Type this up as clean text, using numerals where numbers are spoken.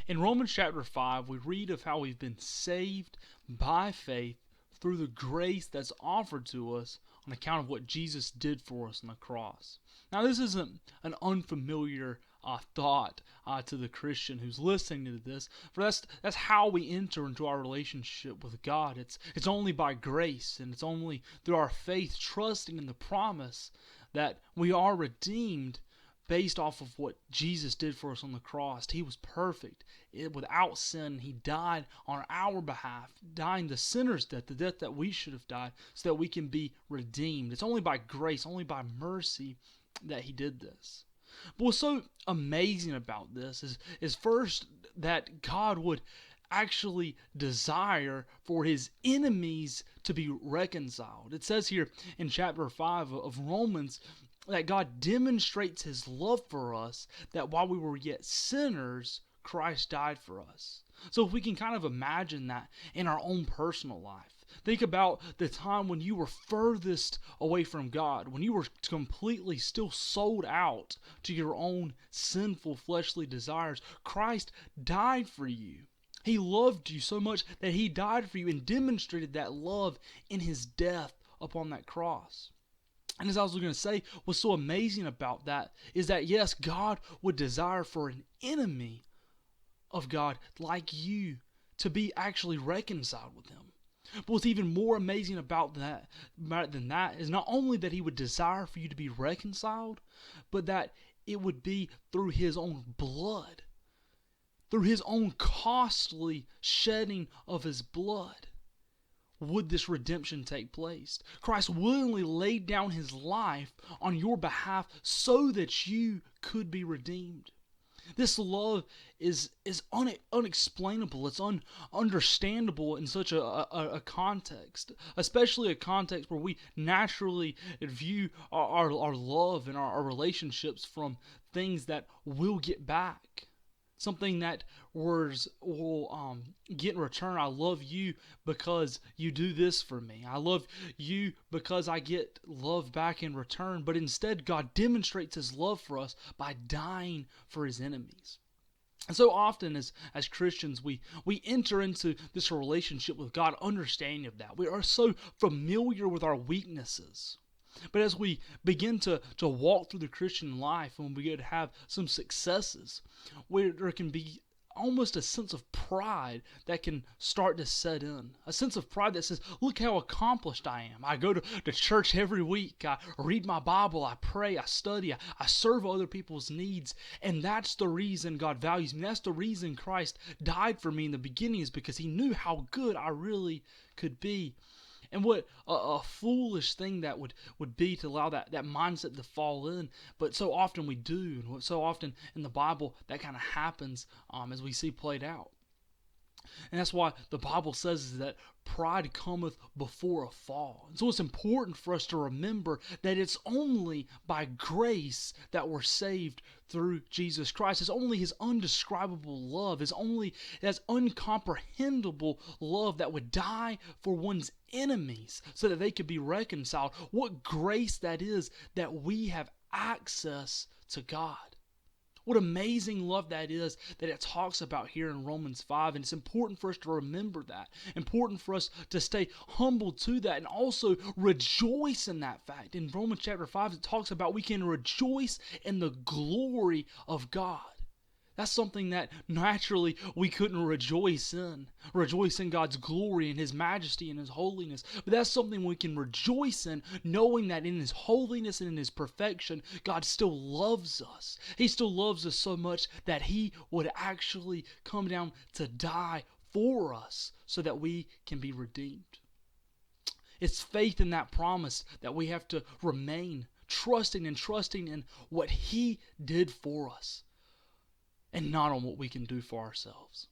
In Romans chapter 5, we read of how we've been saved by faith through the grace that's offered to us on account of what Jesus did for us on the cross. Now, this isn't an unfamiliar thought to the Christian who's listening to this, for that's how we enter into our relationship with God. It's only by grace, and it's only through our faith, trusting in the promise that we are redeemed based off of what Jesus did for us on the cross. He was perfect, without sin. He died on our behalf, dying the sinner's death, the death that we should have died, so that we can be redeemed. It's only by grace, only by mercy that he did this. But what's so amazing about this is first that God would actually desire for his enemies to be reconciled. It says here in chapter 5 of Romans that God demonstrates his love for us, that while we were yet sinners, Christ died for us. So if we can kind of imagine that in our own personal life, think about the time when you were furthest away from God, when you were completely still sold out to your own sinful fleshly desires. Christ died for you. He loved you so much that he died for you and demonstrated that love in his death upon that cross. And as I was going to say, what's so amazing about that is that, yes, God would desire for an enemy of God like you to be actually reconciled with him. But what's even more amazing about that is not only that he would desire for you to be reconciled, but that it would be through his own blood, through his own costly shedding of his blood. Would this redemption take place? Christ willingly laid down his life on your behalf so that you could be redeemed. This love is unexplainable. It's understandable in such a context, especially a context where we naturally view our love and our relationships from things that we'll get back. Something that will get in return. I love you because you do this for me. I love you because I get love back in return. But instead, God demonstrates his love for us by dying for his enemies. And so often as Christians, we enter into this relationship with God understanding of that. We are so familiar with our weaknesses. But as we begin to walk through the Christian life and we get to have some successes, where there can be almost a sense of pride that can start to set in. A sense of pride that says, look how accomplished I am. I go to church every week. I read my Bible. I pray. I study. I serve other people's needs. And that's the reason God values me. That's the reason Christ died for me in the beginning, is because he knew how good I really could be. And what a foolish thing that would be to allow that mindset to fall in. But so often we do. And so often in the Bible that kind of happens as we see played out. And that's why the Bible says that pride cometh before a fall. And so it's important for us to remember that it's only by grace that we're saved through Jesus Christ. It's only his undescribable love. It's only his uncomprehendable love that would die for one's enemies so that they could be reconciled. What grace that is, that we have access to God. What amazing love that is that it talks about here in Romans 5. And it's important for us to remember that. Important for us to stay humble to that and also rejoice in that fact. In Romans chapter 5, it talks about we can rejoice in the glory of God. That's something that naturally we couldn't rejoice in. Rejoice in God's glory and his majesty and his holiness. But that's something we can rejoice in, knowing that in his holiness and in his perfection, God still loves us. He still loves us so much that he would actually come down to die for us so that we can be redeemed. It's faith in that promise that we have to remain trusting in what he did for us, and not on what we can do for ourselves.